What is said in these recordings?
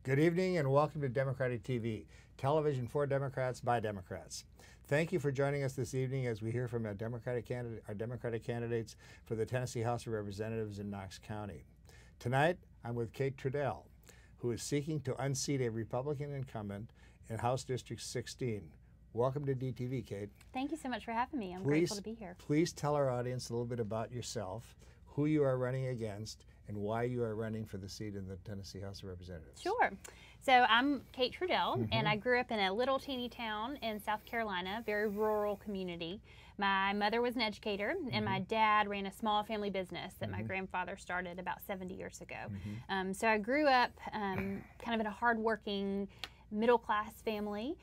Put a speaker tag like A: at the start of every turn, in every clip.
A: Good evening and welcome to Democratic TV, television for Democrats by Democrats. Thank you for joining us this evening as we hear from our Democratic candidates for the Tennessee House of Representatives in Knox County. Tonight, I'm with Kate Trudell, who is seeking to unseat a Republican incumbent in House District 16. Welcome to DTV, Kate.
B: Thank you so much for having me. I'm grateful to be here. Please
A: tell our audience a little bit about yourself, who you are running against, and why you are running for the seat in the Tennessee House of Representatives.
B: Sure. So I'm Kate Trudell, and I grew up in a little teeny town in South Carolina, very rural community. My mother was an educator, and my dad ran a small family business that my grandfather started about 70 years ago. So I grew up kind of in a hardworking, middle-class family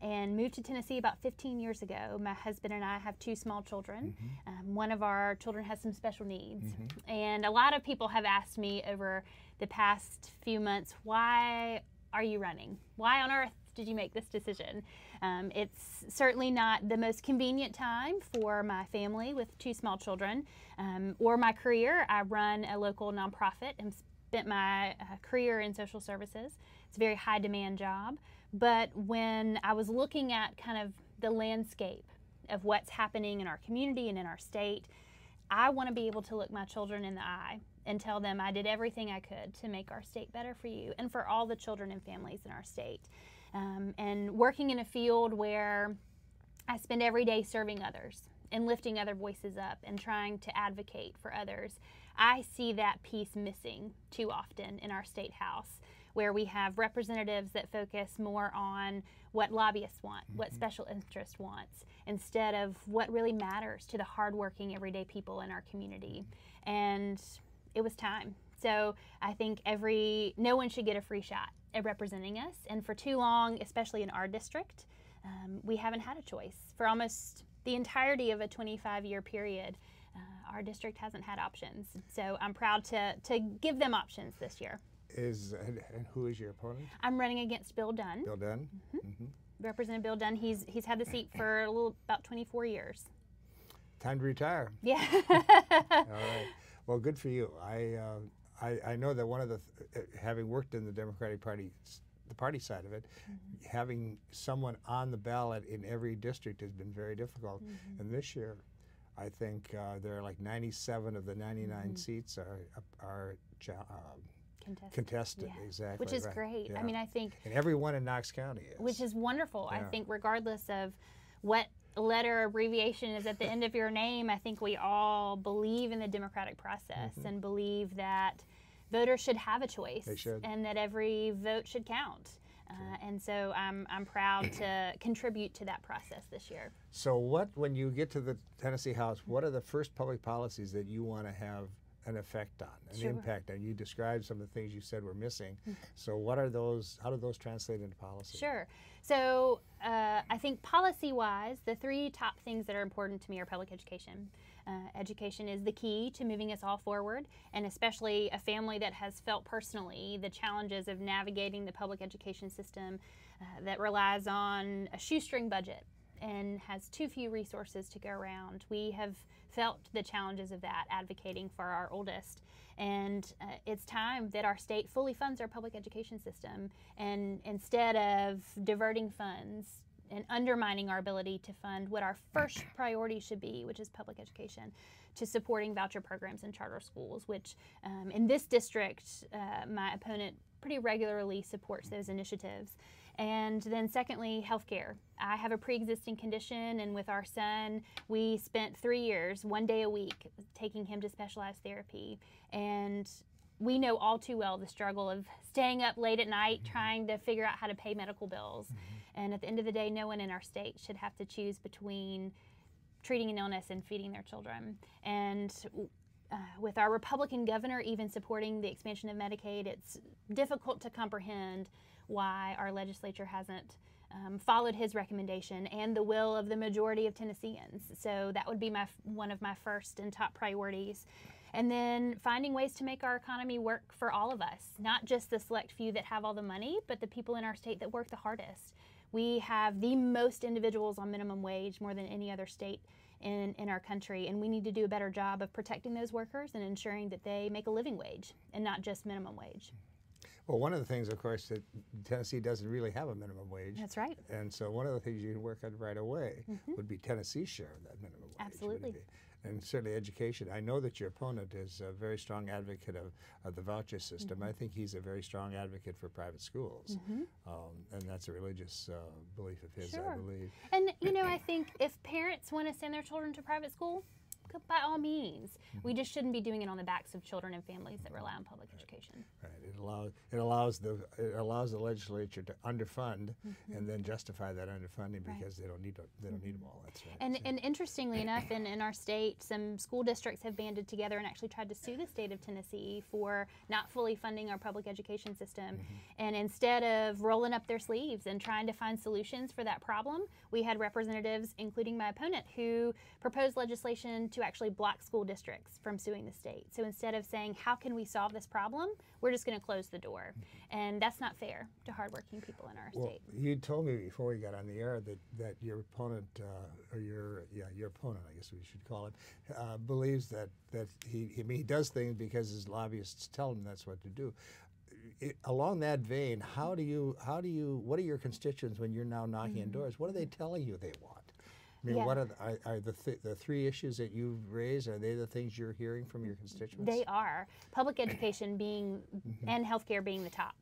B: and moved to Tennessee about 15 years ago. My husband and I have two small children. One of our children has some special needs. And a lot of people have asked me over the past few months, why are you running? Why on earth did you make this decision? It's certainly not the most convenient time for my family with two small children or my career. I run a local nonprofit and spent my career in social services. It's a very high demand job, but when I was looking at kind of the landscape of what's happening in our community and in our state, I want to be able to look my children in the eye and tell them I did everything I could to make our state better for you and for all the children and families in our state. And working in a field where I spend every day serving others and lifting other voices up and trying to advocate for others, I see that piece missing too often in our state house, where we have representatives that focus more on what lobbyists want, what special interest wants, instead of what really matters to the hardworking everyday people in our community. And it was time. So I think no one should get a free shot at representing us. And for too long, especially in our district, we haven't had a choice. For almost the entirety of a 25-year period, our district hasn't had options. So I'm proud to give them options this year.
A: And who is your opponent?
B: I'm running against Bill Dunn.
A: Bill Dunn?
B: Representative Bill Dunn. He's had the seat for about 24 years.
A: Time to retire.
B: Yeah.
A: All right. Well, good for you. I know that one of the having worked in the Democratic Party, the party side of it, having someone on the ballot in every district has been very difficult. And this year, I think there are like 97 of the 99 seats are contested. Exactly.
B: Which is great.
A: Yeah.
B: I mean, I think.
A: And everyone in Knox County is.
B: Which is wonderful.
A: Yeah.
B: I think regardless of what letter abbreviation is at the end of your name, I think we all believe in the democratic process and believe that voters should have a choice.
A: They should.
B: And that every vote should count. And so I'm proud to contribute to that process this year.
A: So when you get to the Tennessee House, what are the first public policies that you want to have an effect on, an impact on? You described some of the things you said were missing. So what are those, how do those translate into policy?
B: Sure. So I think policy-wise, the three top things that are important to me are public education. Education is the key to moving us all forward, and especially a family that has felt personally the challenges of navigating the public education system that relies on a shoestring budget and has too few resources to go around. We have felt the challenges of that advocating for our oldest, and it's time that our state fully funds our public education system, and instead of diverting funds and undermining our ability to fund what our first priority should be, which is public education, to supporting voucher programs and charter schools, which in this district, my opponent pretty regularly supports those initiatives. And then secondly, healthcare. I have a pre-existing condition, and with our son, we spent 3 years, 1 day a week, taking him to specialized therapy. And we know all too well the struggle of staying up late at night trying to figure out how to pay medical bills. And at the end of the day, no one in our state should have to choose between treating an illness and feeding their children. And with our Republican governor even supporting the expansion of Medicaid, it's difficult to comprehend why our legislature hasn't followed his recommendation and the will of the majority of Tennesseans. So that would be one of my first and top priorities. And then finding ways to make our economy work for all of us, not just the select few that have all the money, but the people in our state that work the hardest. We have the most individuals on minimum wage, more than any other state in our country, and we need to do a better job of protecting those workers and ensuring that they make a living wage and not just minimum wage.
A: Well, one of the things, of course, that Tennessee doesn't really have a minimum wage.
B: That's right.
A: And so one of the things you can work on right away would be Tennessee's share of that minimum wage.
B: Absolutely.
A: And certainly education. I know that your opponent is a very strong advocate of the voucher system. I think he's a very strong advocate for private schools. And that's a religious belief of his, I believe.
B: And, you know, I think if parents want to send their children to private school, by all means. We just shouldn't be doing it on the backs of children and families that rely on public education.
A: Right. It allows the legislature to underfund and then justify that underfunding because they don't need them all. That's right.
B: And interestingly enough, in our state, some school districts have banded together and actually tried to sue the state of Tennessee for not fully funding our public education system. And instead of rolling up their sleeves and trying to find solutions for that problem, we had representatives, including my opponent, who proposed legislation to actually block school districts from suing the state. So instead of saying, how can we solve this problem, we're just going to close the door. And that's not fair to hardworking people in our state.
A: You told me before we got on the air that your opponent, or your opponent, I guess we should call him, believes that he does things because his lobbyists tell him that's what to do. Along that vein, what are your constituents when you're now knocking on doors? What are they telling you they want? I mean, what are the three issues that you've raised? Are they the things you're hearing from your constituents?
B: They are. Public education being and healthcare being the top.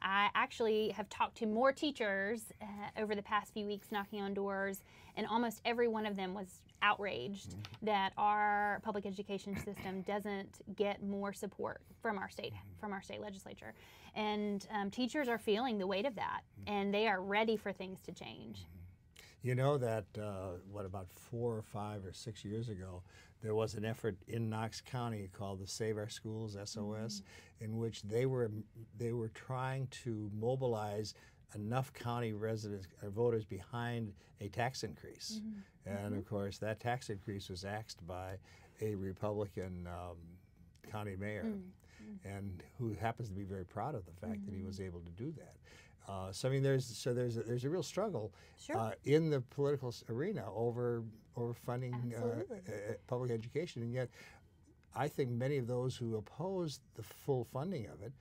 B: I actually have talked to more teachers over the past few weeks knocking on doors, and almost every one of them was outraged that our public education system doesn't get more support from our state legislature. And teachers are feeling the weight of that, and they are ready for things to change.
A: You know that, about 4 or 5 or 6 years ago, there was an effort in Knox County called the Save Our Schools, SOS, in which they were trying to mobilize enough county residents or voters behind a tax increase. And of course, that tax increase was axed by a Republican county mayor, and who happens to be very proud of the fact that he was able to do that. So I mean, there's a real struggle in the political arena over funding public education, and yet I think many of those who oppose the full funding of it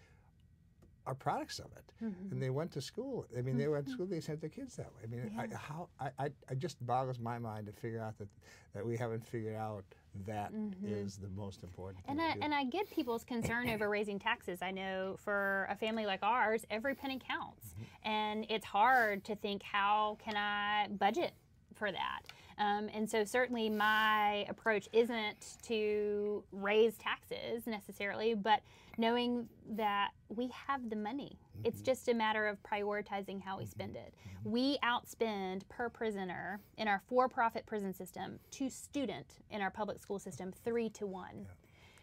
A: are products of it, and they went to school. I mean, they went to school. They sent their kids that way. I mean, it just boggles my mind to figure out that we haven't figured out that is the most important thing.
B: And I get people's concern over raising taxes. I know for a family like ours, every penny counts, and it's hard to think, how can I budget for that? And so certainly my approach isn't to raise taxes necessarily, but knowing that we have the money. It's just a matter of prioritizing how we spend it. We outspend per prisoner in our for-profit prison system to student in our public school system 3 to 1.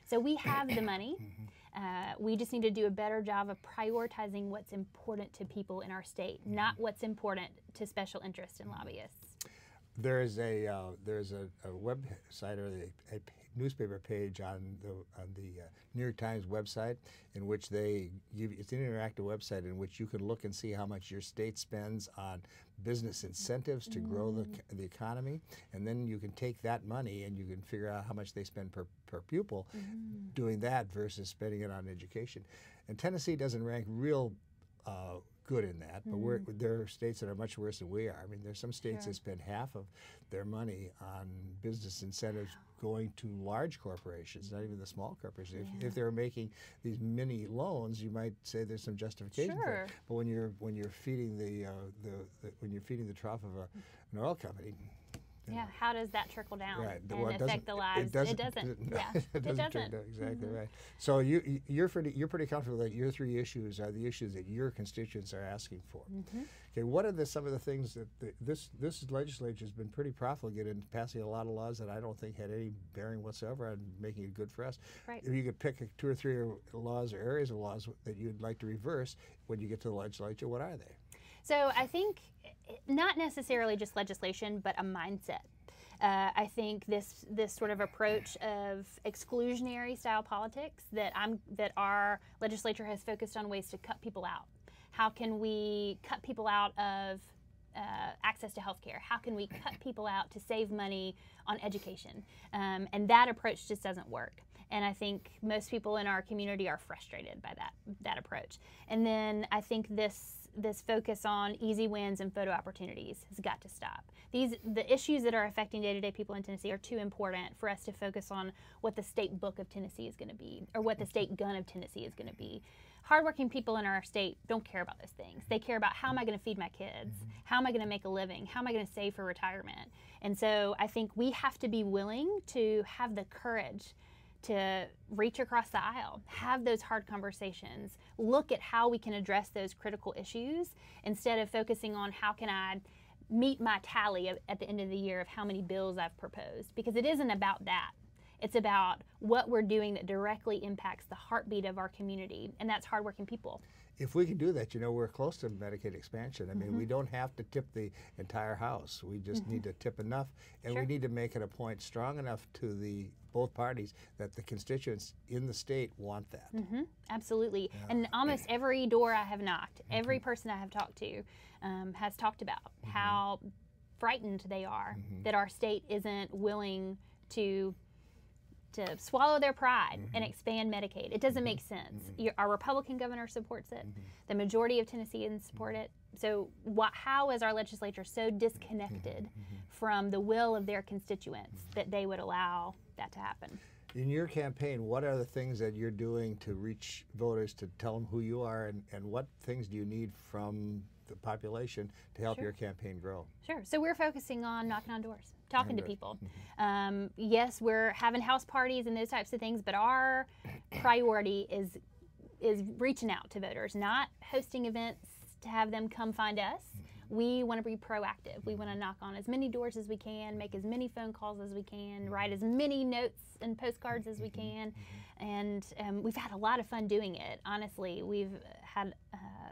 B: So we have the money. We just need to do a better job of prioritizing what's important to people in our state, not what's important to special interests and lobbyists.
A: There's a website or a newspaper page on the New York Times website in which they give. It's an interactive website in which you can look and see how much your state spends on business incentives to grow the economy, and then you can take that money and you can figure out how much they spend per pupil doing that versus spending it on education. And Tennessee doesn't rank real good in that, but there are states that are much worse than we are. I mean, there's some states that spend half of their money on business incentives going to large corporations, not even the small corporations. If they're making these mini loans, you might say there's some justification for it. But when you're feeding the trough of an oil company.
B: How does that trickle down and affect the lives?
A: It doesn't. It doesn't. Exactly right. So you're pretty comfortable that your 3 issues are the issues that your constituents are asking for. Okay, what are some of the things that this legislature has been pretty profligate in passing a lot of laws that I don't think had any bearing whatsoever on making it good for us?
B: Right.
A: If you could pick 2 or 3 laws or areas of laws that you'd like to reverse when you get to the legislature, what are they?
B: So I think not necessarily just legislation, but a mindset. I think this sort of approach of exclusionary style politics that our legislature has focused on ways to cut people out. How can we cut people out of access access to health care? How can we cut people out to save money on education? And that approach just doesn't work. And I think most people in our community are frustrated by that approach. And then I think this focus on easy wins and photo opportunities has got to stop. The issues that are affecting day-to-day people in Tennessee are too important for us to focus on what the state book of Tennessee is going to be or what the state gun of Tennessee is going to be. Hardworking people in our state don't care about those things. They care about, how am I going to feed my kids? How am I going to make a living? How am I going to save for retirement? And so I think we have to be willing to have the courage to reach across the aisle, have those hard conversations, look at how we can address those critical issues instead of focusing on how can I meet my tally at the end of the year of how many bills I've proposed. Because it isn't about that. It's about what we're doing that directly impacts the heartbeat of our community, and that's hardworking people.
A: If we can do that, you know, we're close to Medicaid expansion. I mean, we don't have to tip the entire House. We just need to tip enough, and we need to make it a point strong enough to both parties that the constituents in the state want that.
B: Absolutely. Yeah. And almost every door I have knocked, every person I have talked to has talked about how frightened they are that our state isn't willing to swallow their pride and expand Medicaid. It doesn't make sense. Our Republican governor supports it. The majority of Tennesseans support it. So how is our legislature so disconnected from the will of their constituents that they would allow that to happen?
A: In your campaign, what are the things that you're doing to reach voters, to tell them who you are, and what things do you need from the population to help your campaign grow?
B: Sure. So we're focusing on knocking on doors, talking to people. Yes, we're having house parties and those types of things, but our priority is reaching out to voters, not hosting events to have them come find us. We want to be proactive. We want to knock on as many doors as we can, make as many phone calls as we can, write as many notes and postcards as we can. And we've had a lot of fun doing it. Honestly, we've had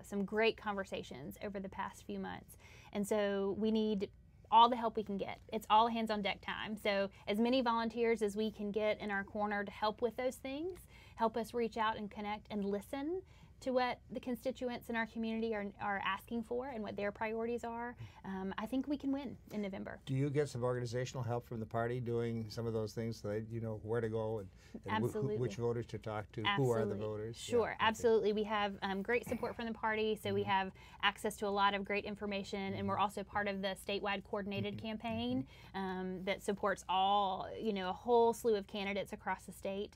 B: some great conversations over the past few months. And so we need all the help we can get. It's all hands on deck time. So as many volunteers as we can get in our corner to help with those things, help us reach out and connect and listen to what the constituents in our community are asking for and what their priorities are, I think we can win in November.
A: Do you get some organizational help from the party doing some of those things so that you know where to go and which voters to talk to, who are the voters?
B: Sure, absolutely. We have great support from the party, so we have access to a lot of great information, and we're also part of the statewide coordinated campaign that supports a whole slew of candidates across the state,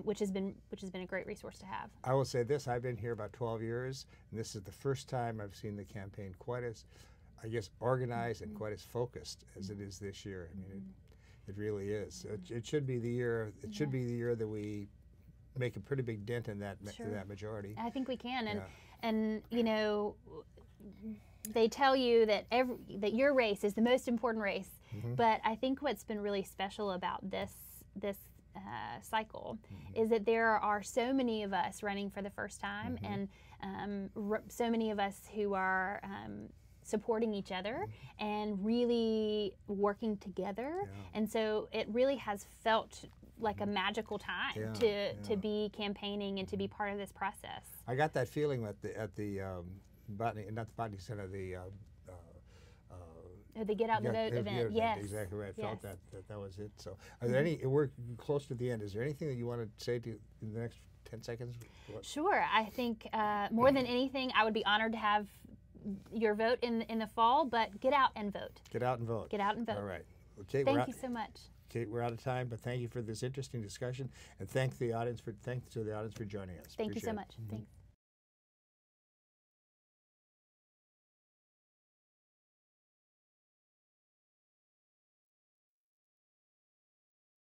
B: which has been a great resource to have.
A: I will say this, I've been here about 12 years, and this is the first time I've seen the campaign quite as, I guess, organized and quite as focused as it is this year. I mean, it really is. It should be the year. It should be the year that we make a pretty big dent in that majority.
B: I think we can, and you know, they tell you that that your race is the most important race, but I think what's been really special about this cycle is that there are so many of us running for the first time, and so many of us who are supporting each other and really working together, and so it really has felt like a magical time to be campaigning and to be part of this process.
A: I got that feeling at the botany, not the botany center,
B: the Get Out the Vote event. Yes,
A: exactly right. I felt that was it. So, are there any? We're close to the end. Is there anything that you want to say in the next 10 seconds?
B: Sure. I think more than anything, I would be honored to have your vote in the fall. But get out and vote.
A: Get out and vote.
B: Get out and vote.
A: All right. Okay.
B: Thank you so much.
A: Kate, we're out of time, but thank you for this interesting discussion, and thanks to the audience for joining us.
B: Thank you so much. Thanks.